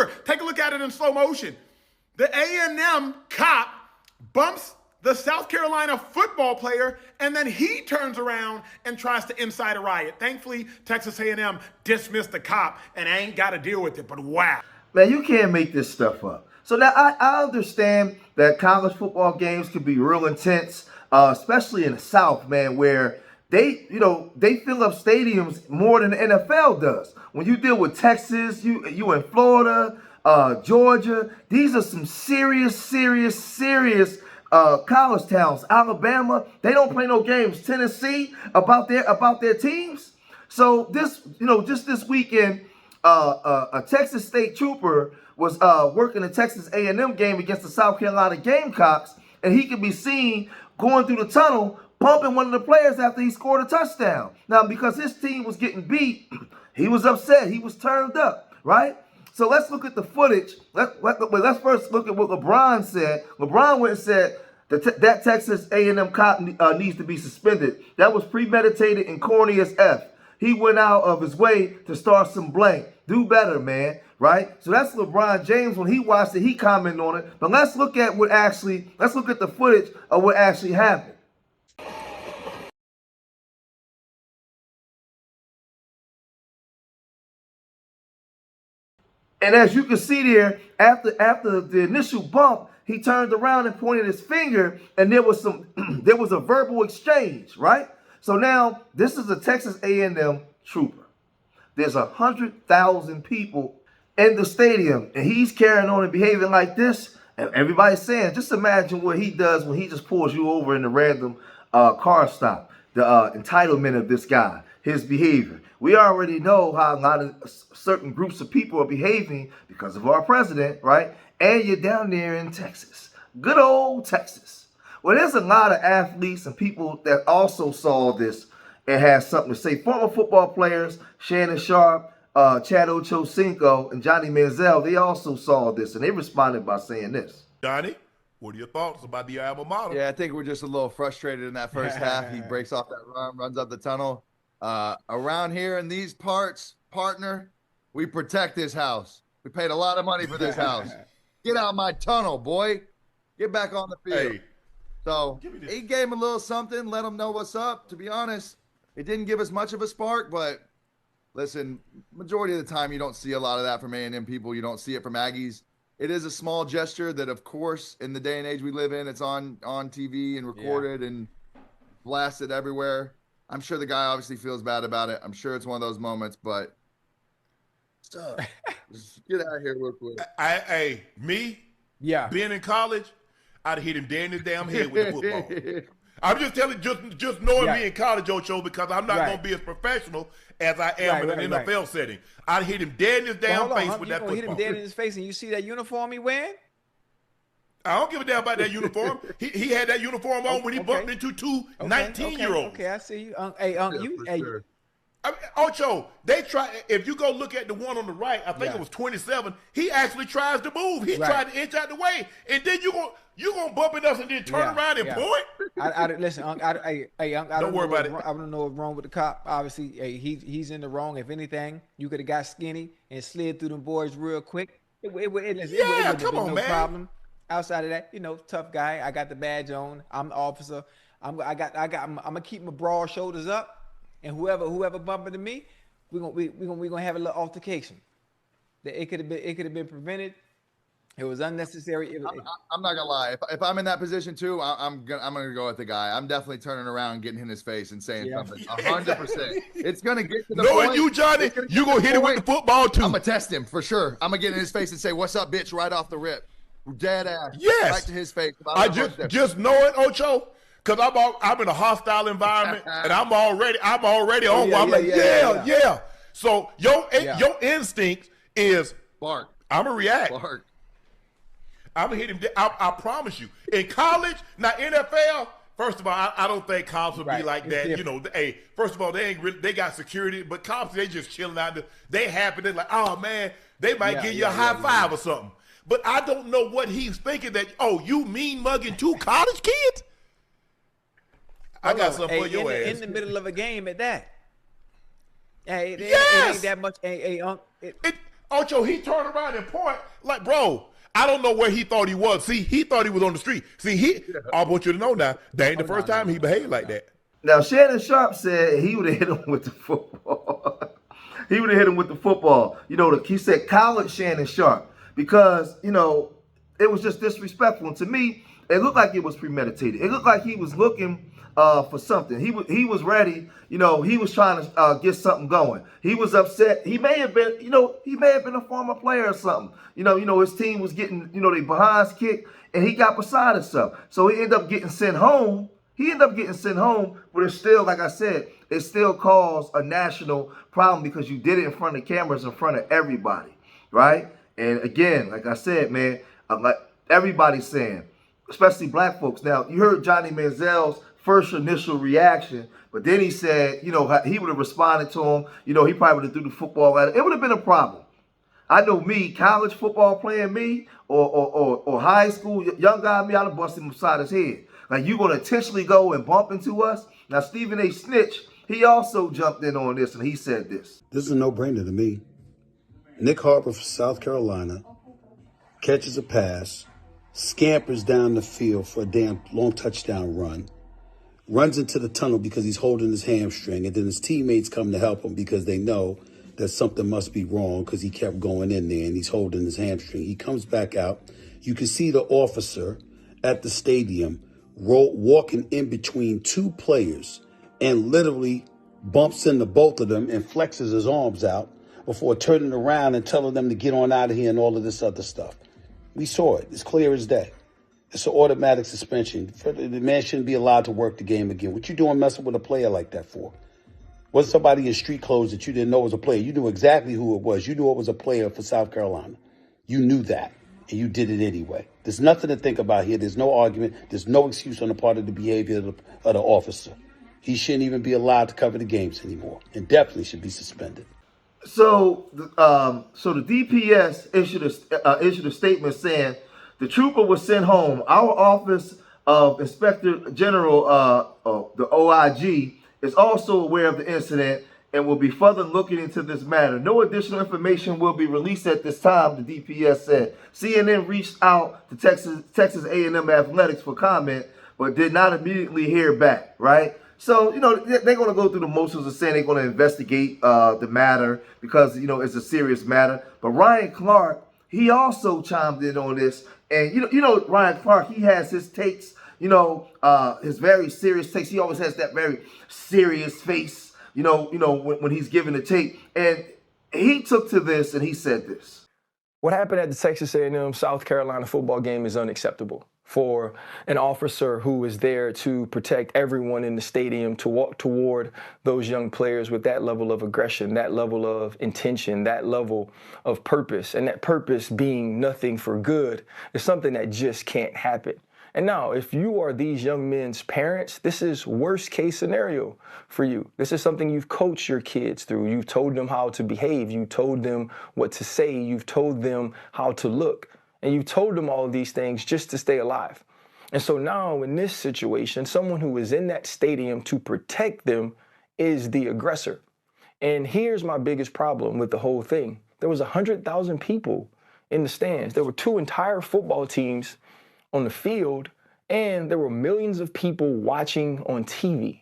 sure. Take a look at it in slow motion. The A&M cop bumps the South Carolina football player, and then he turns around and tries to incite a riot. Thankfully, Texas A&M dismissed the cop, and I ain't got to deal with it, but wow. Man, you can't make this stuff up. So now I understand that college football games can be real intense, especially in the South, man, where they fill up stadiums more than the NFL does. When you deal with Texas, you in Florida, Georgia, these are some serious college towns. Alabama, they don't play no games. Tennessee, about their teams. So just this weekend, a Texas State trooper was working a Texas A&M game against the South Carolina Gamecocks, and he could be seen going through the tunnel, bumping one of the players after he scored a touchdown. Now, because his team was getting beat, he was upset. He was turned up, right? So let's look at the footage. Let's first look at what LeBron said. LeBron went and said that Texas A&M cop needs to be suspended. That was premeditated and corny as F. He went out of his way to start some blank. Do better, man, right? So that's LeBron James. When he watched it, he commented on it. But let's look at the footage of what actually happened. And as you can see there, after the initial bump, he turned around and pointed his finger, and there was a verbal exchange, right? So now this is a Texas A&M trooper. There's 100,000 people in the stadium, and he's carrying on and behaving like this. And everybody's saying, just imagine what he does when he just pulls you over in a random car stop. The entitlement of this guy, his behavior. We already know how a lot of certain groups of people are behaving because of our president, right? And you're down there in Texas. Good old Texas. Well, there's a lot of athletes and people that also saw this and had something to say. Former football players, Shannon Sharp, Chad Ochocinco, and Johnny Manziel, they also saw this, and they responded by saying this. Johnny, what are your thoughts about the alma mater? Yeah, I think we're just a little frustrated in that first half. He breaks off that run, runs up the tunnel. Around here in these parts, partner, we protect this house. We paid a lot of money for this house. Get out my tunnel, boy. Get back on the field. Hey, so he gave him a little something, let him know what's up. To be honest, it didn't give us much of a spark, but listen, majority of the time you don't see a lot of that from A&M people. You don't see it from Aggies. It is a small gesture that, of course, in the day and age we live in, it's on TV and recorded and blasted everywhere. I'm sure the guy obviously feels bad about it. I'm sure it's one of those moments, but just get out of here real quick. Being in college, I'd hit him dead in his damn head with the football. I'm just telling you, just knowing me in college, Ocho, because I'm not going to be as professional as I am in an NFL setting. I'd hit him dead in his damn face with that football. Hit him dead in his face, and you see that uniform he wearing? I don't give a damn about that uniform. He had that uniform on when he bumped into two 19-year-olds. Okay, I see you. Ocho, they try. If you go look at the one on the right, I think it was 27. He actually tries to move. He tried to inch out the way, and then you gonna bump it up and then turn around and point. Listen, I don't worry about it. I don't know what's wrong with the cop. Obviously, he's in the wrong. If anything, you could have got skinny and slid through them boys real quick. It would have been no problem. Outside of that, tough guy. I got the badge on. I'm the officer. I'm gonna keep my broad shoulders up. And whoever bumped into me, we gonna have a little altercation. It could have been prevented. It was unnecessary. I'm not gonna lie. If I'm in that position too, I'm gonna go with the guy. I'm definitely turning around, getting in his face, and saying something. 100%. It's gonna get to the Knowing point. you, Johnny, you gonna hit him with the football too. I'm gonna test him for sure. I'm gonna get in his face and say, "What's up, bitch?" Right off the rip, dead ass. Yes, right to his face. I just know it, Ocho. Cause I'm in a hostile environment and I'm already on. I'm like, yeah. So your instinct is bark. I'm gonna react. Bark. I'm gonna hit him. I promise you. In college, now NFL. First of all, I don't think cops would be like that. First of all, they ain't really. They got security, but cops they just chilling out there. They happy. They're like, oh man, they might give you a high five or something. But I don't know what he's thinking. That you mean mugging two college kids. I got something for your ass. In the middle of a game at that. It ain't that much. Ocho, he turned around and point like, bro, I don't know where he thought he was. See, he thought he was on the street. See, I want you to know now, that ain't the first time he behaved like that. Now, Shannon Sharp said he would have hit him with the football. He would have hit him with the football. He said college Shannon Sharp because, it was just disrespectful. And to me, it looked like it was premeditated. It looked like he was looking for something. He was ready. He was trying to get something going. He was upset. He may have been, a former player or something. His team was getting, they behinds kicked, and he got beside himself. So he ended up getting sent home. But it's still, like I said, it still caused a national problem because you did it in front of cameras, in front of everybody, right? And again, like I said, man, like everybody's saying, especially black folks. Now, you heard Johnny Manziel's first initial reaction, but then he said, he would have responded to him. He probably would have threw the football at him. It would have been a problem. I know me, college football playing me, or high school, young guy me, I'd have busted him upside his head. Like, you going to intentionally go and bump into us? Now, Stephen A. Snitch, he also jumped in on this, and he said this. This is a no-brainer to me. Nick Harper from South Carolina catches a pass, scampers down the field for a damn long touchdown run, runs into the tunnel because he's holding his hamstring, and then his teammates come to help him because they know that something must be wrong because he kept going in there and he's holding his hamstring. He comes back out. You can see the officer at the stadium walking in between two players and literally bumps into both of them and flexes his arms out before turning around and telling them to get on out of here and all of this other stuff. We saw it. It's clear as day. It's an automatic suspension. The man shouldn't be allowed to work the game again. What you doing messing with a player like that for? Was somebody in street clothes that you didn't know was a player? You knew exactly who it was. You knew it was a player for South Carolina. You knew that, and you did it anyway. There's nothing to think about here. There's no argument. There's no excuse on the part of the behavior of the officer. He shouldn't even be allowed to cover the games anymore, and definitely should be suspended. So the DPS issued a statement saying the trooper was sent home. Our Office of Inspector General, the OIG, is also aware of the incident and will be further looking into this matter. No additional information will be released at this time, the DPS said. CNN reached out to Texas A&M Athletics for comment, but did not immediately hear back, right? So, they're going to go through the motions of saying they're going to investigate the matter because, it's a serious matter. But Ryan Clark, he also chimed in on this. And, Ryan Clark, he has his takes, his very serious takes. He always has that very serious face, when he's giving the tape. And he took to this and he said this. What happened at the Texas A&M South Carolina football game is unacceptable for an officer who is there to protect everyone in the stadium to walk toward those young players with that level of aggression, that level of intention, that level of purpose, and that purpose being nothing for good is something that just can't happen. And now, if you are these young men's parents, this is worst case scenario for you. This is something you've coached your kids through. You've told them how to behave. You told them what to say. You've told them how to look. And you told them all of these things just to stay alive. And so now in this situation, someone who is in that stadium to protect them is the aggressor. And here's my biggest problem with the whole thing. There was 100,000 people in the stands. There were two entire football teams on the field, and there were millions of people watching on TV.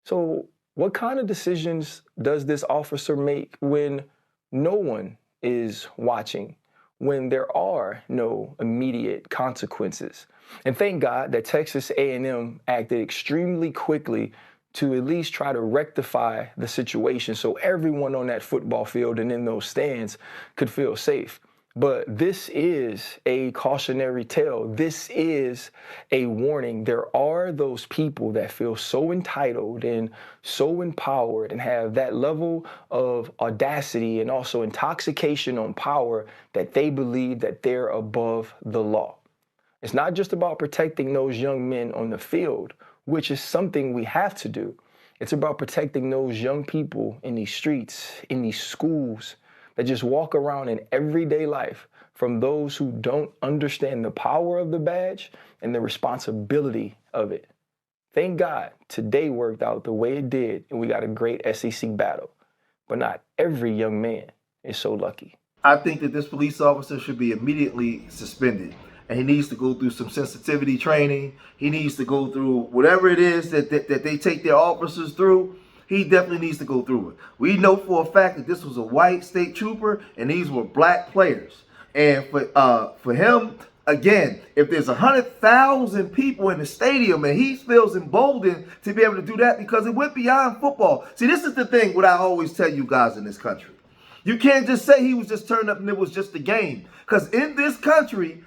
So what kind of decisions does this officer make when no one is watching, when there are no immediate consequences? And thank God that Texas A&M acted extremely quickly to at least try to rectify the situation so everyone on that football field and in those stands could feel safe. But this is a cautionary tale. This is a warning. There are those people that feel so entitled and so empowered and have that level of audacity and also intoxication on power that they believe that they're above the law. It's not just about protecting those young men on the field, which is something we have to do. It's about protecting those young people in these streets, in these schools, that just walk around in everyday life from those who don't understand the power of the badge and the responsibility of it. Thank God today worked out the way it did and we got a great SEC battle. But not every young man is so lucky. I think that this police officer should be immediately suspended. And he needs to go through some sensitivity training. He needs to go through whatever it is that they take their officers through. He definitely needs to go through it. We know for a fact that this was a white state trooper and these were black players. And for him, again, if there's 100,000 people in the stadium and he feels emboldened to be able to do that because it went beyond football. See, this is the thing, what I always tell you guys in this country. You can't just say he was just turned up and it was just a game. Because in this country,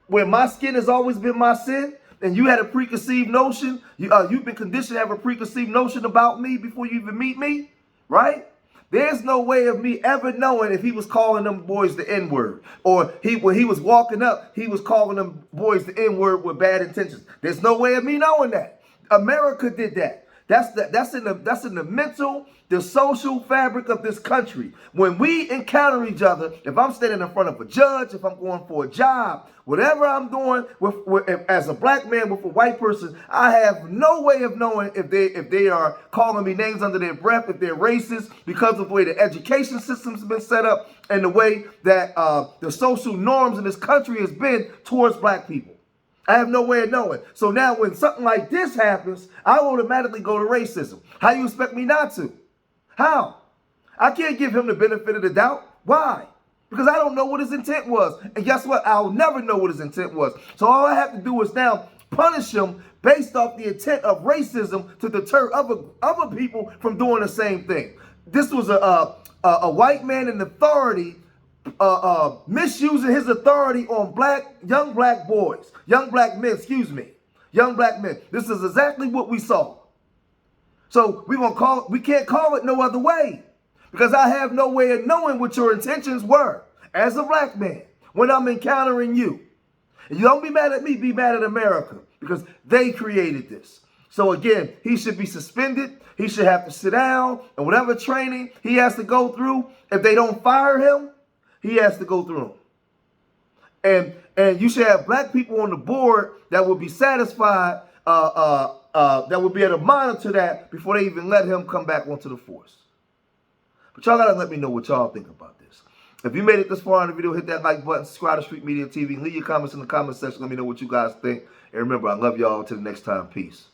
where my skin has always been my sin, and you had a preconceived notion, you've been conditioned to have a preconceived notion about me before you even meet me, right? There's no way of me ever knowing if he was calling them boys the N-word, or when he was walking up, he was calling them boys the N-word with bad intentions. There's no way of me knowing that. America did that. That's in the mental, the social fabric of this country. When we encounter each other, if I'm standing in front of a judge, if I'm going for a job, whatever I'm doing as a black man with a white person, I have no way of knowing if they are calling me names under their breath, if they're racist, because of the way the education system's been set up and the way that the social norms in this country has been towards black people. I have no way of knowing. So now when something like this happens, I automatically go to racism. How you expect me not to? How? I can't give him the benefit of the doubt. Why? Because I don't know what his intent was. And guess what? I'll never know what his intent was. So all I have to do is now punish him based off the intent of racism to deter other people from doing the same thing. This was a white man in authority misusing his authority on young black men. This is exactly what we saw. So we can't call it no other way, because I have no way of knowing what your intentions were as a black man when I'm encountering you. And you don't be mad at me, be mad at America, because they created this. So again, he should be suspended. He should have to sit down, and whatever training he has to go through, if they don't fire him, he has to go through them. And you should have black people on the board that will be satisfied, that will be able to monitor that before they even let him come back onto the force. But y'all gotta let me know what y'all think about this. If you made it this far in the video, hit that like button, subscribe to Street Media TV, leave your comments in the comment section. Let me know what you guys think. And remember, I love y'all. Till the next time. Peace.